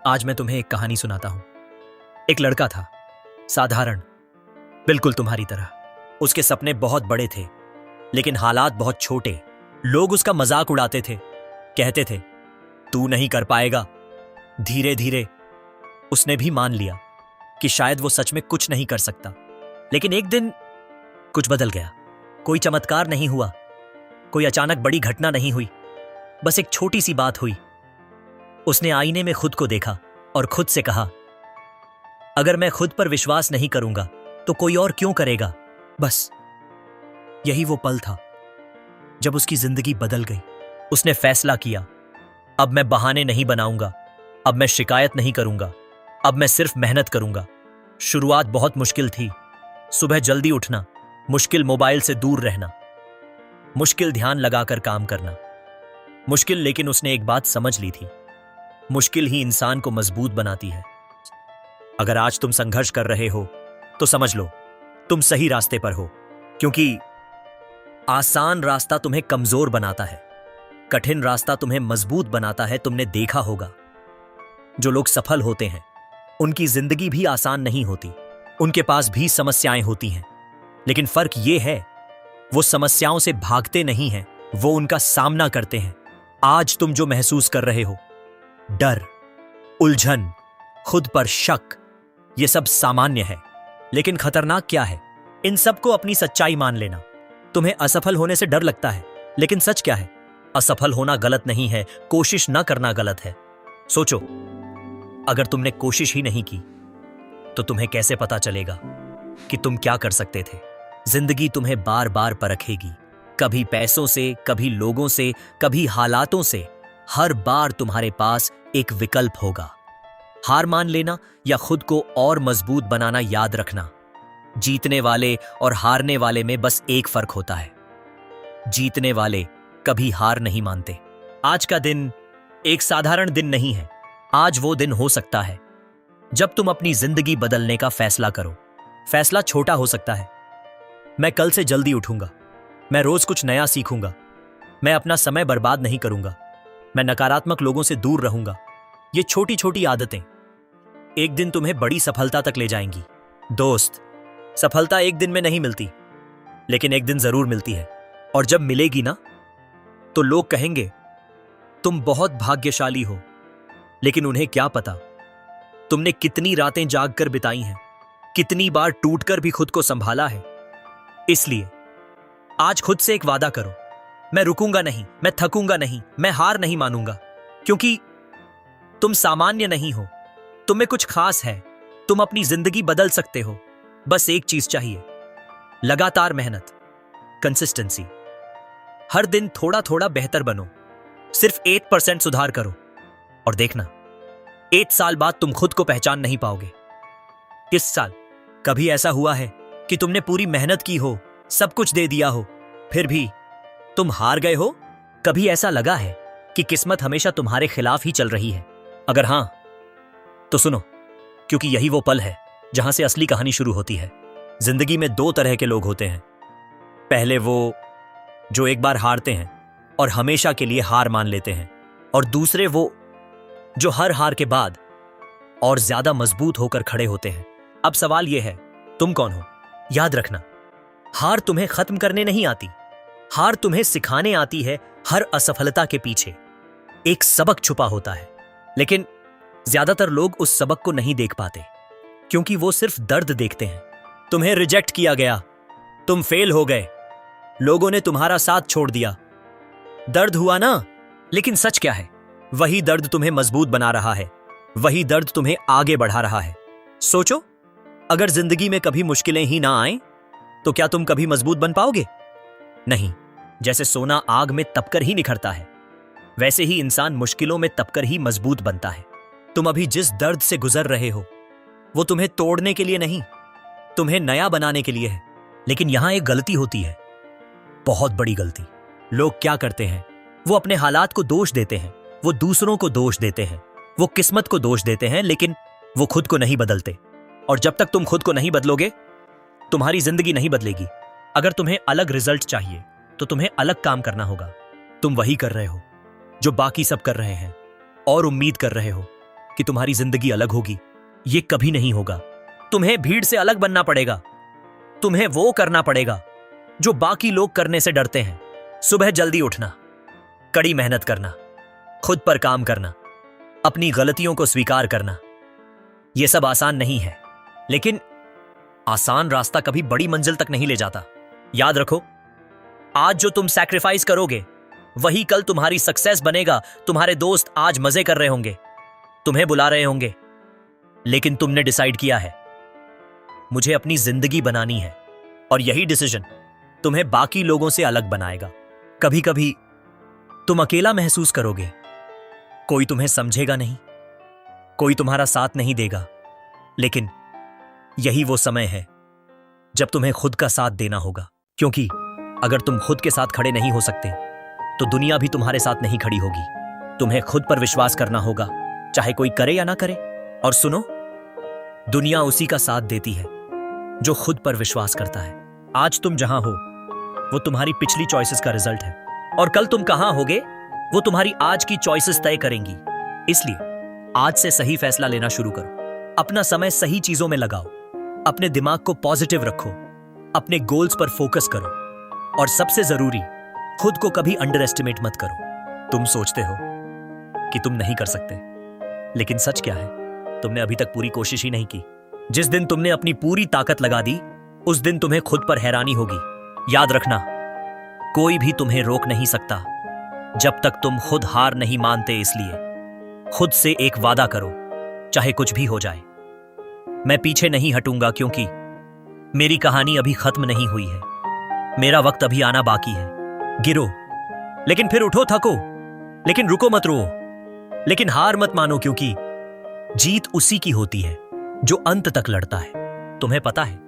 आज मैं तुम्हें एक कहानी सुनाता हूं। एक लड़का था, साधारण, बिल्कुल तुम्हारी तरह। उसके सपने बहुत बड़े थे, लेकिन हालात बहुत छोटे। लोग उसका मजाक उड़ाते थे, कहते थे तू नहीं कर पाएगा। धीरे धीरे उसने भी मान लिया कि शायद वो सच में कुछ नहीं कर सकता। लेकिन एक दिन कुछ बदल गया। कोई चमत्कार नहीं हुआ, कोई अचानक बड़ी घटना नहीं हुई, बस एक छोटी सी बात हुई। उसने आईने में खुद को देखा और खुद से कहा, अगर मैं खुद पर विश्वास नहीं करूंगा तो कोई और क्यों करेगा। बस यही वो पल था जब उसकी जिंदगी बदल गई। उसने फैसला किया, अब मैं बहाने नहीं बनाऊंगा, अब मैं शिकायत नहीं करूंगा, अब मैं सिर्फ मेहनत करूंगा। शुरुआत बहुत मुश्किल थी। सुबह जल्दी उठना, मुश्किल मोबाइल से दूर रहना, मुश्किल ध्यान लगाकर काम करना, मुश्किल। लेकिन उसने एक बात समझ ली थी, मुश्किल ही इंसान को मजबूत बनाती है। अगर आज तुम संघर्ष कर रहे हो तो समझ लो तुम सही रास्ते पर हो, क्योंकि आसान रास्ता तुम्हें कमजोर बनाता है, कठिन रास्ता तुम्हें मजबूत बनाता है। तुमने देखा होगा, जो लोग सफल होते हैं उनकी जिंदगी भी आसान नहीं होती, उनके पास भी समस्याएं होती हैं। लेकिन फर्क यह है, वो समस्याओं से भागते नहीं हैं, वो उनका सामना करते हैं। आज तुम जो महसूस कर रहे हो, डर, उलझन, खुद पर शक, ये सब सामान्य है। लेकिन खतरनाक क्या है, इन सबको अपनी सच्चाई मान लेना। तुम्हें असफल होने से डर लगता है, लेकिन सच क्या है, असफल होना गलत नहीं है, कोशिश न करना गलत है। सोचो, अगर तुमने कोशिश ही नहीं की तो तुम्हें कैसे पता चलेगा कि तुम क्या कर सकते थे। जिंदगी तुम्हें बार बार परखेगी, कभी पैसों से, कभी लोगों से, कभी हालातों से। हर बार तुम्हारे पास एक विकल्प होगा, हार मान लेना या खुद को और मजबूत बनाना। याद रखना, जीतने वाले और हारने वाले में बस एक फर्क होता है, जीतने वाले कभी हार नहीं मानते। आज का दिन एक साधारण दिन नहीं है, आज वो दिन हो सकता है जब तुम अपनी जिंदगी बदलने का फैसला करो। फैसला छोटा हो सकता है, मैं कल से जल्दी उठूंगा, मैं रोज कुछ नया सीखूंगा, मैं अपना समय बर्बाद नहीं करूंगा, मैं नकारात्मक लोगों से दूर रहूंगा। ये छोटी छोटी आदतें एक दिन तुम्हें बड़ी सफलता तक ले जाएंगी। दोस्त, सफलता एक दिन में नहीं मिलती, लेकिन एक दिन जरूर मिलती है। और जब मिलेगी ना, तो लोग कहेंगे तुम बहुत भाग्यशाली हो। लेकिन उन्हें क्या पता तुमने कितनी रातें जागकर बिताई हैं, कितनी बार टूटकर भी खुद को संभाला है। इसलिए आज खुद से एक वादा करो, मैं रुकूंगा नहीं, मैं थकूंगा नहीं, मैं हार नहीं मानूंगा। क्योंकि तुम सामान्य नहीं हो, तुम में कुछ खास है, तुम अपनी जिंदगी बदल सकते हो। बस एक चीज चाहिए, लगातार मेहनत, कंसिस्टेंसी। हर दिन थोड़ा थोड़ा बेहतर बनो, सिर्फ 8% सुधार करो, और देखना 1 साल बाद तुम खुद को पहचान नहीं पाओगे। इस साल कभी ऐसा हुआ है कि तुमने पूरी मेहनत की हो, सब कुछ दे दिया हो, फिर भी तुम हार गए हो? कभी ऐसा लगा है कि किस्मत हमेशा तुम्हारे खिलाफ ही चल रही है? अगर हां, तो सुनो, क्योंकि यही वो पल है जहां से असली कहानी शुरू होती है। जिंदगी में 2 तरह के लोग होते हैं। पहले वो जो एक बार हारते हैं और हमेशा के लिए हार मान लेते हैं, और दूसरे वो जो हर हार के बाद और ज्यादा मजबूत होकर खड़े होते हैं। अब सवाल यह है, तुम कौन हो? याद रखना, हार तुम्हें खत्म करने नहीं आती, हार तुम्हें सिखाने आती है। हर असफलता के पीछे एक सबक छुपा होता है, लेकिन ज्यादातर लोग उस सबक को नहीं देख पाते, क्योंकि वो सिर्फ दर्द देखते हैं। तुम्हें रिजेक्ट किया गया, तुम फेल हो गए, लोगों ने तुम्हारा साथ छोड़ दिया, दर्द हुआ ना? लेकिन सच क्या है, वही दर्द तुम्हें मजबूत बना रहा है, वही दर्द तुम्हें आगे बढ़ा रहा है। सोचो, अगर जिंदगी में कभी मुश्किलें ही ना आए तो क्या तुम कभी मजबूत बन पाओगे? नहीं। जैसे सोना आग में तपकर ही निखरता है, वैसे ही इंसान मुश्किलों में तपकर ही मजबूत बनता है। तुम अभी जिस दर्द से गुजर रहे हो, वो तुम्हें तोड़ने के लिए नहीं, तुम्हें नया बनाने के लिए है। लेकिन यहां एक गलती होती है, बहुत बड़ी गलती। लोग क्या करते हैं, वो अपने हालात को दोष देते हैं, वो दूसरों को दोष देते हैं, वो किस्मत को दोष देते हैं, लेकिन वो खुद को नहीं बदलते। और जब तक तुम खुद को नहीं बदलोगे, तुम्हारी जिंदगी नहीं बदलेगी। अगर तुम्हें अलग रिजल्ट चाहिए तो तुम्हें अलग काम करना होगा। तुम वही कर रहे हो जो बाकी सब कर रहे हैं, और उम्मीद कर रहे हो कि तुम्हारी जिंदगी अलग होगी। ये कभी नहीं होगा। तुम्हें भीड़ से अलग बनना पड़ेगा। तुम्हें वो करना पड़ेगा जो बाकी लोग करने से डरते हैं। सुबह जल्दी उठना, कड़ी मेहनत करना, खुद पर काम करना, अपनी गलतियों को स्वीकार करना। यह सब आसान नहीं है, लेकिन आसान रास्ता कभी बड़ी मंजिल तक नहीं ले जाता। याद रखो, आज जो तुम सैक्रिफाइस करोगे वही कल तुम्हारी सक्सेस बनेगा। तुम्हारे दोस्त आज मजे कर रहे होंगे, तुम्हें बुला रहे होंगे, लेकिन तुमने डिसाइड किया है मुझे अपनी जिंदगी बनानी है, और यही डिसीजन तुम्हें बाकी लोगों से अलग बनाएगा। कभी कभी तुम अकेला महसूस करोगे, कोई तुम्हें समझेगा नहीं, कोई तुम्हारा साथ नहीं देगा, लेकिन यही वो समय है जब तुम्हें खुद का साथ देना होगा। क्योंकि अगर तुम खुद के साथ खड़े नहीं हो सकते तो दुनिया भी तुम्हारे साथ नहीं खड़ी होगी। तुम्हें खुद पर विश्वास करना होगा, चाहे कोई करे या ना करे। और सुनो, दुनिया उसी का साथ देती है जो खुद पर विश्वास करता है। आज तुम जहां हो वो तुम्हारी पिछली चॉइसेस का रिजल्ट है, और कल तुम कहां होगे वो तुम्हारी आज की चॉइसेस तय करेंगी। इसलिए आज से सही फैसला लेना शुरू करो। अपना समय सही चीजों में लगाओ, अपने दिमाग को पॉजिटिव रखो, अपने गोल्स पर फोकस करो, और सबसे जरूरी, खुद को कभी अंडर एस्टिमेट मत करो। तुम सोचते हो कि तुम नहीं कर सकते, लेकिन सच क्या है, तुमने अभी तक पूरी कोशिश ही नहीं की। जिस दिन तुमने अपनी पूरी ताकत लगा दी, उस दिन तुम्हें खुद पर हैरानी होगी। याद रखना, कोई भी तुम्हें रोक नहीं सकता जब तक तुम खुद हार नहीं मानते। इसलिए खुद से एक वादा करो, चाहे कुछ भी हो जाए, मैं पीछे नहीं हटूंगा, क्योंकि मेरी कहानी अभी खत्म नहीं हुई है। मेरा वक्त अभी आना बाकी है। गिरो लेकिन फिर उठो, थको लेकिन रुको मत, रो लेकिन हार मत मानो, क्योंकि जीत उसी की होती है जो अंत तक लड़ता है। तुम्हें पता है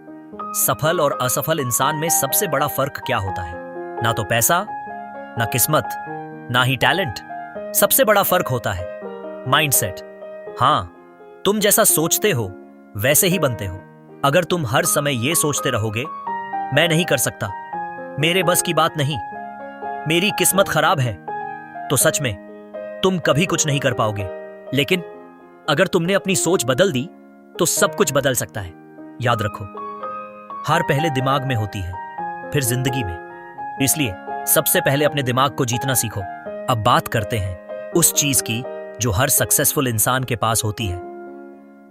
सफल और असफल इंसान में सबसे बड़ा फर्क क्या होता है? ना तो पैसा, ना किस्मत, ना ही टैलेंट। सबसे बड़ा फर्क होता है माइंडसेट। हां, तुम जैसा सोचते हो वैसे ही बनते हो। अगर तुम हर समय यह सोचते रहोगे, मैं नहीं कर सकता, मेरे बस की बात नहीं, मेरी किस्मत खराब है, तो सच में तुम कभी कुछ नहीं कर पाओगे। लेकिन अगर तुमने अपनी सोच बदल दी तो सब कुछ बदल सकता है। याद रखो, हार पहले दिमाग में होती है, फिर जिंदगी में। इसलिए सबसे पहले अपने दिमाग को जीतना सीखो। अब बात करते हैं उस चीज की जो हर सक्सेसफुल इंसान के पास होती है,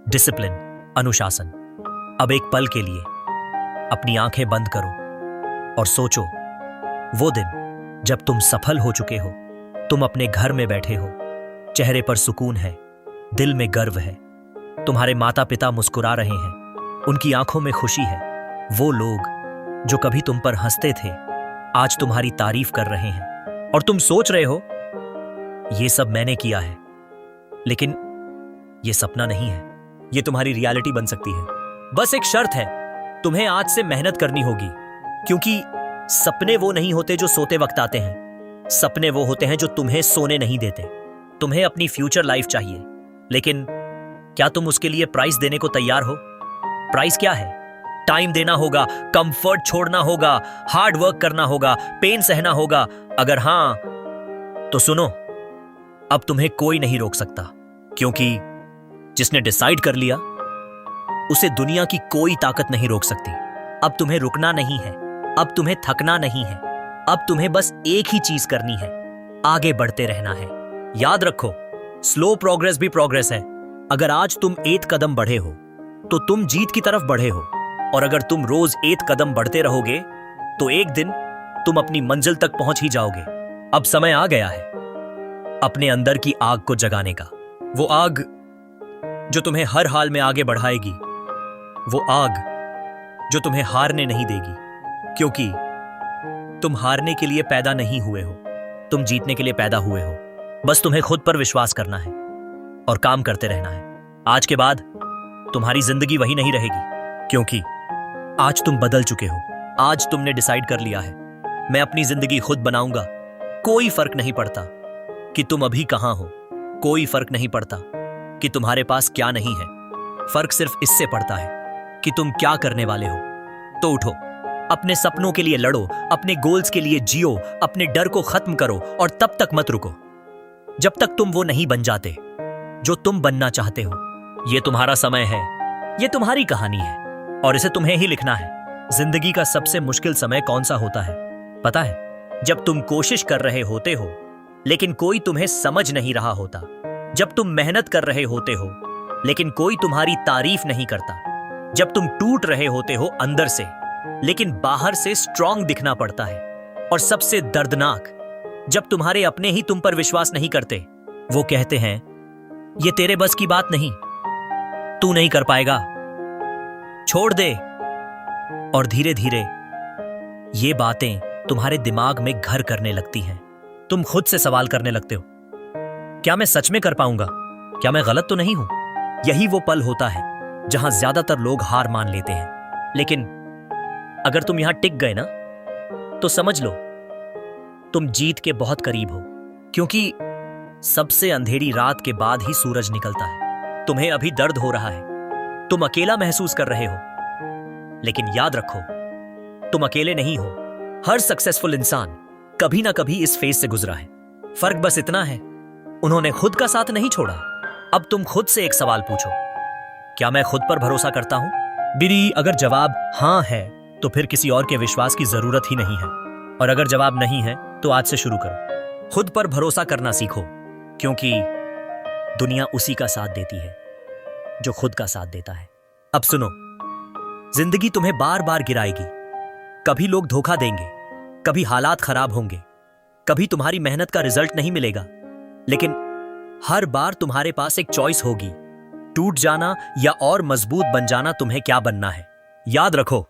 डिसिप्लिन, अनुशासन। अब एक पल के लिए अपनी आंखें बंद करो और सोचो, वो दिन जब तुम सफल हो चुके हो, तुम अपने घर में बैठे हो, चेहरे पर सुकून है, दिल में गर्व है, तुम्हारे माता पिता मुस्कुरा रहे हैं, उनकी आंखों में खुशी है। वो लोग जो कभी तुम पर हंसते थे आज तुम्हारी तारीफ कर रहे हैं, और तुम सोच रहे हो ये सब मैंने किया है। लेकिन ये सपना नहीं है, ये तुम्हारी रियलिटी बन सकती है। बस एक शर्त है, तुम्हें आज से मेहनत करनी होगी, क्योंकि सपने वो नहीं होते जो सोते वक्त आते हैं। सपने वो होते हैं जो तुम्हें सोने नहीं देते। तुम्हें अपनी फ्यूचर लाइफ चाहिए, लेकिन क्या तुम उसके लिए प्राइस देने को तैयार हो? प्राइस क्या है? टाइम देना होगा, कंफर्ट छोड़ना होगा, हार्ड वर्क करना होगा, पेन सहना होगा। अगर हां, तो सुनो, अब तुम्हें कोई नहीं रोक सकता, क्योंकि जिसने डिसाइड कर लिया उसे दुनिया की कोई ताकत नहीं रोक सकती। अब तुम्हें रुकना नहीं है, अब तुम्हें थकना नहीं है, अब तुम्हें बस एक ही चीज करनी है, आगे बढ़ते रहना है। याद रखो, स्लो प्रोग्रेस भी प्रोग्रेस है। अगर आज तुम एक कदम बढ़े हो तो तुम जीत की तरफ बढ़े हो, और अगर तुम रोज एक कदम बढ़ते रहोगे तो एक दिन तुम अपनी मंजिल तक पहुंच ही जाओगे। अब समय आ गया है अपने अंदर की आग को जगाने का, वो आग जो तुम्हें हर हाल में आगे बढ़ाएगी, वो आग जो तुम्हें हारने नहीं देगी, क्योंकि तुम हारने के लिए पैदा नहीं हुए हो, तुम जीतने के लिए पैदा हुए हो। बस तुम्हें खुद पर विश्वास करना है और काम करते रहना है। आज के बाद तुम्हारी जिंदगी वही नहीं रहेगी, क्योंकि आज तुम बदल चुके हो। आज तुमने डिसाइड कर लिया है, मैं अपनी जिंदगी खुद बनाऊंगा। कोई फर्क नहीं पड़ता कि तुम अभी कहां हो, कोई फर्क नहीं पड़ता कि तुम्हारे पास क्या नहीं है। फर्क सिर्फ इससे पड़ता है कि तुम क्या करने वाले हो। तो उठो, अपने सपनों के लिए लड़ो, अपने गोल्स के लिए जियो, अपने डर को खत्म करो, और तब तक मत रुको जब तक तुम वो नहीं बन जाते जो तुम बनना चाहते हो। ये तुम्हारा समय है, ये तुम्हारी कहानी है और इसे तुम्हें ही लिखना है। जिंदगी का सबसे मुश्किल समय कौन सा होता है पता है? जब तुम कोशिश कर रहे होते हो लेकिन कोई तुम्हें समझ नहीं रहा होता। जब तुम मेहनत कर रहे होते हो लेकिन कोई तुम्हारी तारीफ नहीं करता। जब तुम टूट रहे होते हो अंदर से लेकिन बाहर से स्ट्रांग दिखना पड़ता है। और सबसे दर्दनाक, जब तुम्हारे अपने ही तुम पर विश्वास नहीं करते। वो कहते हैं ये तेरे बस की बात नहीं, तू नहीं कर पाएगा, छोड़ दे। और धीरे धीरे ये बातें तुम्हारे दिमाग में घर करने लगती हैं। तुम खुद से सवाल करने लगते हो, क्या मैं सच में कर पाऊंगा? क्या मैं गलत तो नहीं हूं? यही वो पल होता है जहां ज्यादातर लोग हार मान लेते हैं। लेकिन अगर तुम यहां टिक गए ना, तो समझ लो तुम जीत के बहुत करीब हो, क्योंकि सबसे अंधेरी रात के बाद ही सूरज निकलता है। तुम्हें अभी दर्द हो रहा है, तुम अकेला महसूस कर रहे हो, लेकिन याद रखो तुम अकेले नहीं हो। हर सक्सेसफुल इंसान कभी ना कभी इस फेज से गुजरा है। फर्क बस इतना है, उन्होंने खुद का साथ नहीं छोड़ा। अब तुम खुद से एक सवाल पूछो, क्या मैं खुद पर भरोसा करता हूं? बीरी, अगर जवाब हां है तो फिर किसी और के विश्वास की जरूरत ही नहीं है। और अगर जवाब नहीं है तो आज से शुरू करो। खुद पर भरोसा करना सीखो, क्योंकि दुनिया उसी का साथ देती है जो खुद का साथ देता है। अब सुनो, जिंदगी तुम्हें बार बार गिराएगी। कभी लोग धोखा देंगे, कभी हालात खराब होंगे, कभी तुम्हारी मेहनत का रिजल्ट नहीं मिलेगा, लेकिन हर बार तुम्हारे पास एक चॉइस होगी, टूट जाना या और मजबूत बन जाना। तुम्हें क्या बनना है? याद रखो,